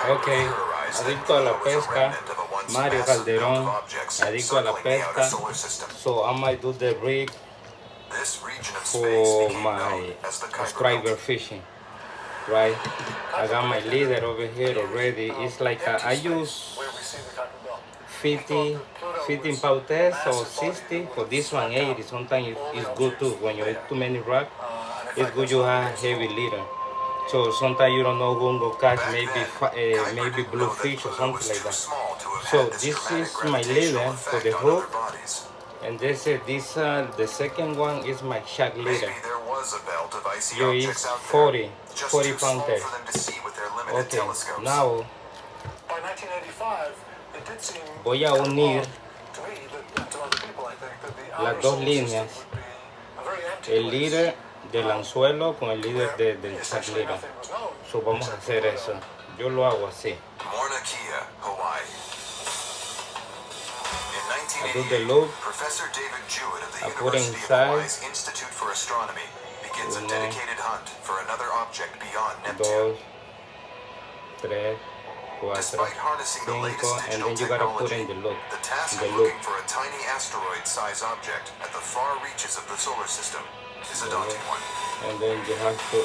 Ok, adicto a la pesca, Mario Calderón, adicto a la pesca. So I might do the rig for my striper fishing, right? I got my leader over here already. It's like I use 50, 15 pounds or 60. For this one 80. Sometimes it's good too. When you eat too many rock, it's good you have heavy leader. So sometimes you don't know who will catch, maybe bluefish or something like that. So this is my leader for the hook, and the second one is my shark leader. Yo, it's 40 pound test. Okay, now voy a unir las dos líneas, el líder del anzuelo con el líder del shark leader. So vamos a hacer eso. Yo lo hago así. I do the loop. I put it inside. Begins a dedicated hunt for another object beyond Neptune. 2, 3, 4, 5, and then you gotta put in the loop. The task of looking for a tiny asteroid-sized object at the far reaches of the solar system is a daunting one. And then you have to.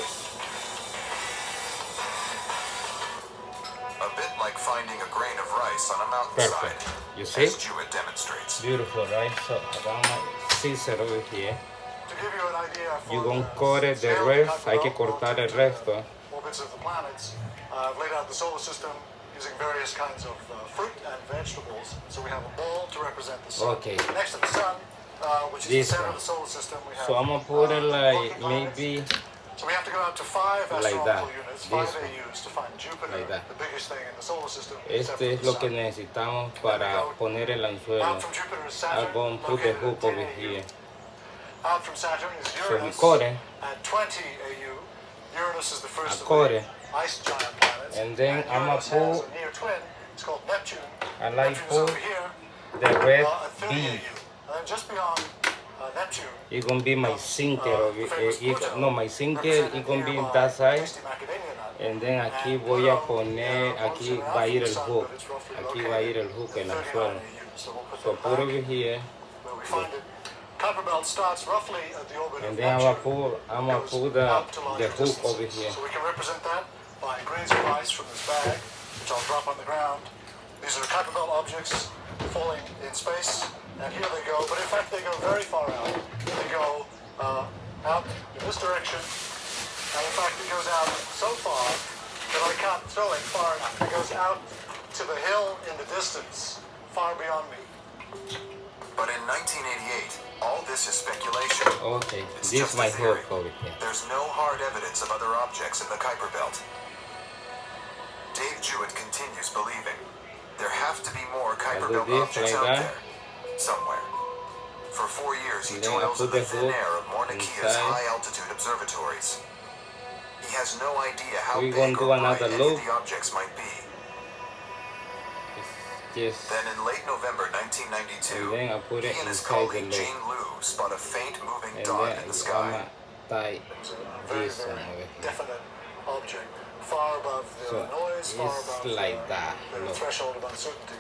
A bit like finding a grain of rice on a mountainside. Perfect. You see? As Jewett demonstrates. Beautiful, right? So I got my scissor over here. To give you an idea, You're gonna cut it the rest. Hay que cortar el resto. Orbits of the planets. I've laid out the solar system using various kinds of fruit and vegetables. So we have a ball to represent the sun. Okay. Next to the sun, which is the center of the solar system, we have. So I'm gonna put it like maybe. So we have to go out to 5 astronomical units, 5 AUs to find Jupiter, like that. the biggest thing in the solar system. Este es lo que necesitamos para poner el anzuelo. I'm gonna put the hook over here. Out from Saturn is Uranus. So we cut it. At 20 AU, Uranus is the first of the ice giant planets. And then I'm gonna put a near twin. It's called Neptune. I like Neptune's put over here, the red at 30 bead. AU. And then just beyond Neptune, It's gonna be my sinker. My sinker is gonna be in that side. And then aquí voy a poner, aquí va a ir el hook. Aquí va a ir el hook, el anzuelo. So put over here. Kuiper belt starts roughly at the orbit And of then I'm Neptune. gonna put the hook over here. So we can represent that by grains of rice from this bag, which I'll drop on the ground. These are Kuiper belt objects falling in space, and here they go. But in fact, they go very far out. They go out in this direction, and in fact, it goes out so far that I can't throw it far enough. It goes out to the hill in the distance, far beyond me. But in 1988, all this is speculation. Okay, this is my hook over here. There's no hard evidence of other objects in the Kuiper belt. Dave Jewett continues believing there have to be more Kuiper belt objects out there, somewhere. For 4 years, he toils in the thin air of Mauna Kea's high-altitude observatories. He has no idea how big or bright any of the objects might be. Then in late November 1992, he and his colleague Jane Liu spot a faint moving dot in the sky. It's a very, very definite object, far above the noise, far above the threshold of uncertainty.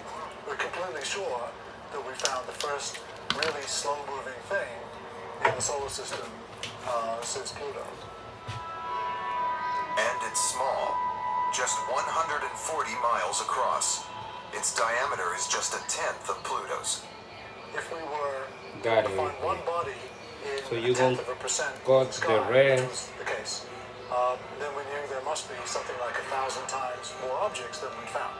We're completely sure that we found the first really slow-moving thing in the solar system since Pluto. And it's small, just 140 miles across. Its diameter is just a tenth of Pluto's. If we were to find one body in a tenth of a percent in the sky, which was the case, then we knew there must be something like 1,000 times more objects than we found.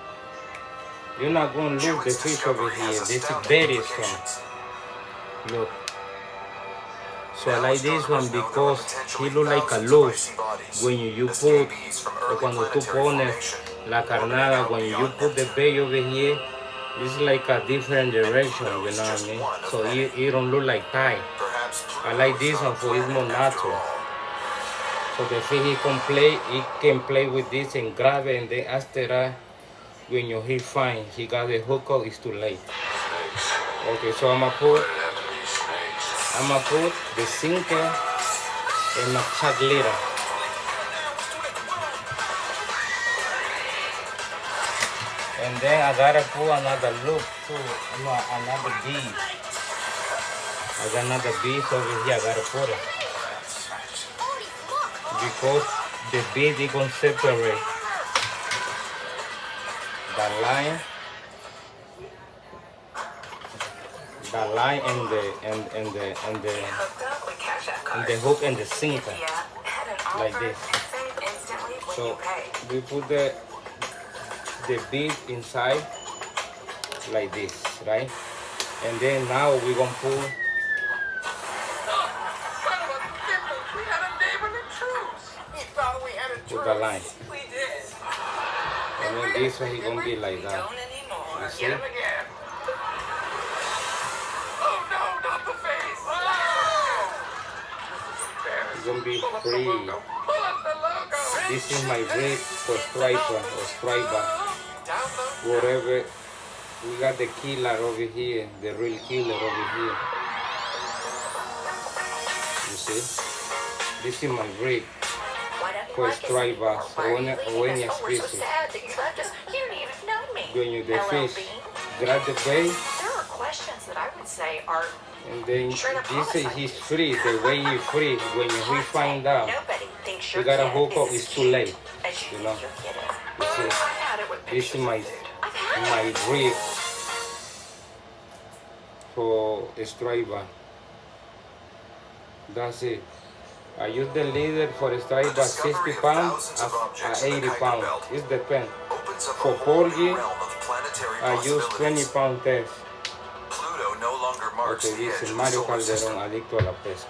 You're not going to lose the fish over here. This is very strong. Look. So I like this one because he looks like a loose. When you put, cuando tú pones la carnada, when you put the bait over here, it's like a different direction, you know what I mean? So it don't look like tight. I like this one for it's more natural. So the fish he can play with this and grab it, and then after that, when you hit fine, he got the hook up, it's too late. Okay, so I'm gonna put the sinker in my shark leader. And then I gotta put another loop too, another bead. I got another bead over here, I gotta put it. Because the bead is gonna separate the line and the hook and the sinker like this. So we put the bead inside like this, right? And then now we're gonna pull with the line. And then this one is gonna be like that. You see? It's gonna be free. This is my rig for striper or striper. Whatever. We got the killer over here, the real killer over here. You see? This is my rig for striper or any species. When you the fish, grab the bait. And then this is he's free, the way he's free. When we find out we gotta hook up, it's too late. You know. You see, this is my rig for a striper. That's it. I use the leader for a striper 60 pounds at 80 pounds. It depends. For porgy, I use 20 pound test. Ok, dice Mario Calderón, adicto a la pesca.